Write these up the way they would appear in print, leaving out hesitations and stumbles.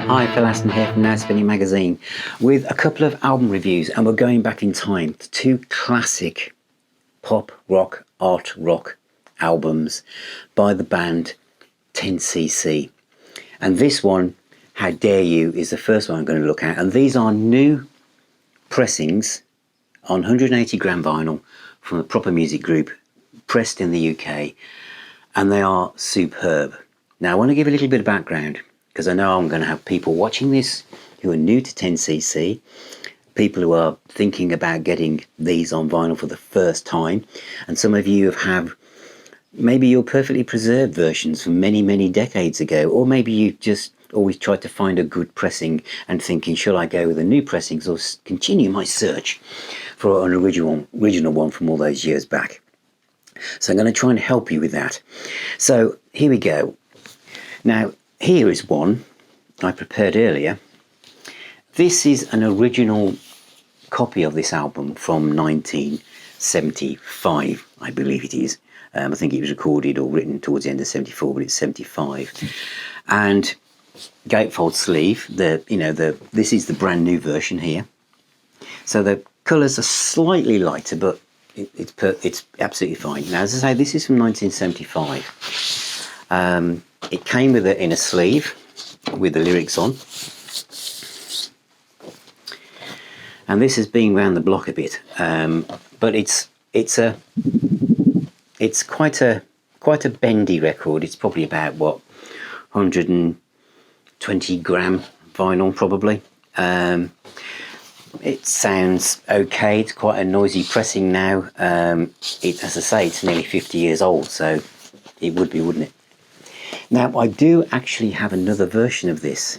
Hi, Phil Aston here from Now Spinning Magazine with a couple of album reviews, and we're going back in time to two classic pop rock, art rock albums by the band 10cc. And this one, How Dare You, is the first one I'm going to look at, and these are new pressings on 180 gram vinyl from the Proper Music Group, pressed in the UK, and they are superb. Now I want to give a little bit of background, because I know I'm going to have people watching this who are new to 10cc, people who are thinking about getting these on vinyl for the first time, and some of you have maybe your perfectly preserved versions from many, many decades ago, or maybe you just always tried to find a good pressing and thinking, shall I go with the new pressings or continue my search for an original one from all those years back. So I'm going to try and help you with that. So here we go. Now, here is one I prepared earlier. This is an original copy of this album from 1975, I believe it is. I think it was recorded or written towards the end of 74, but it's 75. And gatefold sleeve. This is the brand new version here. So the colours are slightly lighter, but it's absolutely fine. Now, as I say, this is from 1975. It came with it in a sleeve with the lyrics on, and this has been round the block a bit, but it's quite a bendy record. It's probably about 120 gram vinyl probably. It sounds okay. It's quite a noisy pressing now. As I say, it's nearly 50 years old, so it would be, wouldn't it? Now, I do actually have another version of this.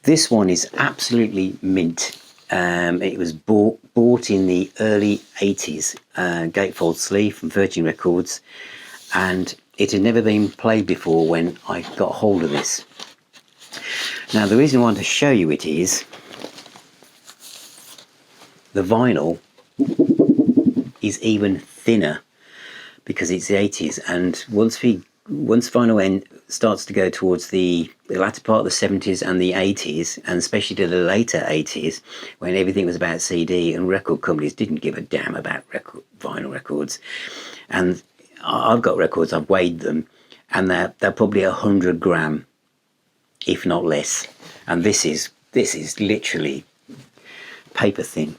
This one is absolutely mint. It was bought in the early 80s, gatefold sleeve from Virgin Records, and it had never been played before when I got hold of this. Now, the reason I want to show you it is the vinyl is even thinner because it's the 80s, and once vinyl starts to go towards the latter part of the 70s and the 80s, and especially to the later 80s, when everything was about CD and record companies didn't give a damn about vinyl records. And I've got records, I've weighed them, and they're probably 100 gram, if not less. And this is literally paper thin.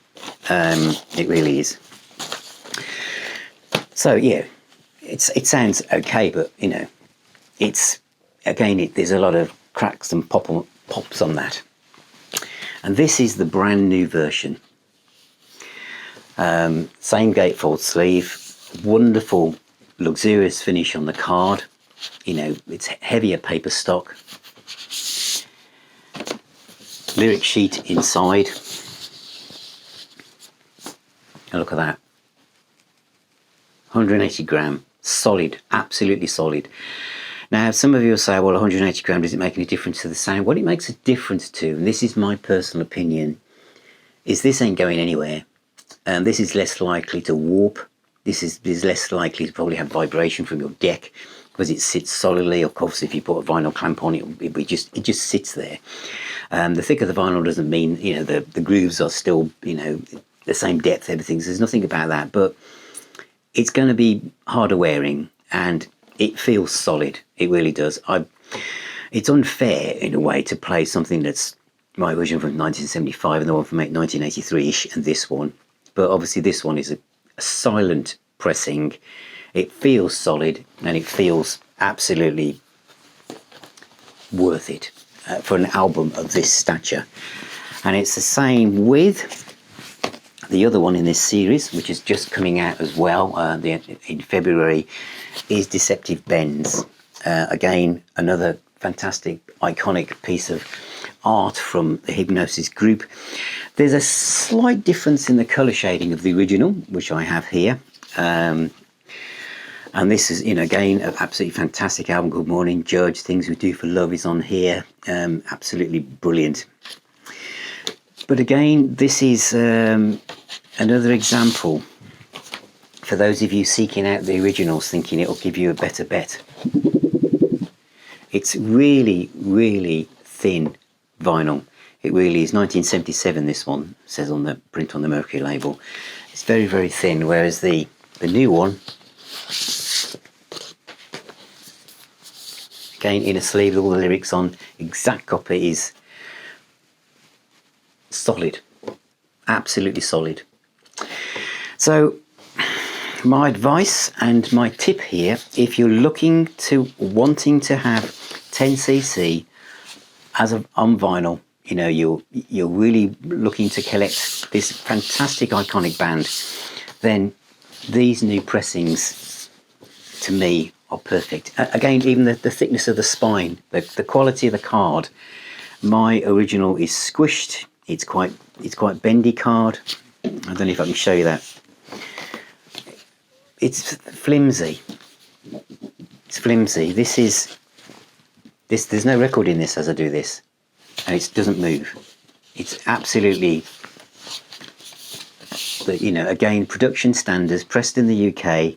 It really is. So yeah, it sounds okay, but there's a lot of cracks and pops on that. And this is the brand new version. Same gatefold sleeve, wonderful luxurious finish on the card. It's heavier paper stock. Lyric sheet inside. And look at that. 180 gram, solid, absolutely solid. Now, some of you will say, well, 180 gram, does it make any difference to the sound? What it makes a difference to, and this is my personal opinion, is this ain't going anywhere. This is less likely to warp. This is less likely to probably have vibration from your deck because it sits solidly. Of course, if you put a vinyl clamp on it, it just sits there. The thicker the vinyl doesn't mean, the grooves are still, the same depth, everything. So there's nothing about that, but it's going to be harder wearing, and it feels solid. It really does. It's unfair in a way to play something that's my version from 1975 and the one from 1983-ish and this one. But obviously this one is a silent pressing. It feels solid and it feels absolutely worth it for an album of this stature. And it's the same with the other one in this series, which is just coming out as well in February, is Deceptive Bends. Again, another fantastic, iconic piece of art from the Hypnosis group. There's a slight difference in the colour shading of the original, which I have here. And this is, again, an absolutely fantastic album. Good Morning, Judge, Things We Do for Love is on here. Absolutely brilliant. But again, this is another example for those of you seeking out the originals, thinking it'll give you a better bet. It's really, really thin vinyl. It really is. 1977, this one says on the print on the Mercury label. It's very, very thin, whereas the new one, again in a sleeve with all the lyrics on, exact copy, is solid, absolutely solid. So my advice and my tip here, if you're wanting to have 10cc on vinyl, you know, you're really looking to collect this fantastic iconic band, then these new pressings to me are perfect. Again, even the thickness of the spine, the quality of the card. My original is squished. It's quite bendy card. I don't know if I can show you that. It's flimsy. It's flimsy. There's no record in this as I do this, and it doesn't move. It's absolutely, you know, again, production standards, pressed in the UK.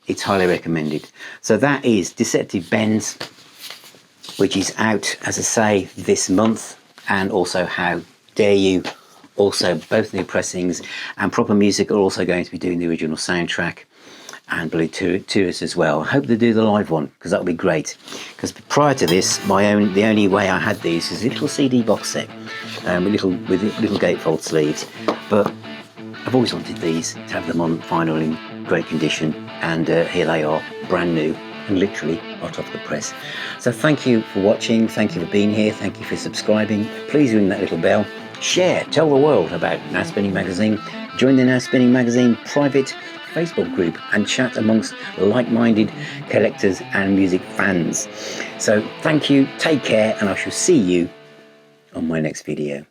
It's highly recommended. So that is Deceptive Bends, which is out, as I say, this month, and also How Dare You, also both new pressings, and Proper Music are also going to be doing the original soundtrack, and Blue Tourist as well. I hope they do the live one, because that would be great. Because prior to this, the only way I had these is a little CD box set, with little gatefold sleeves. But I've always wanted these, to have them on vinyl in great condition, and here they are, brand new and literally hot off the press. So thank you for watching, thank you for being here, thank you for subscribing. Please ring that little bell, share, tell the world about Now Spinning Magazine, join the Now Spinning Magazine private Facebook group and chat amongst like-minded collectors and music fans. So thank you, take care, and I shall see you on my next video.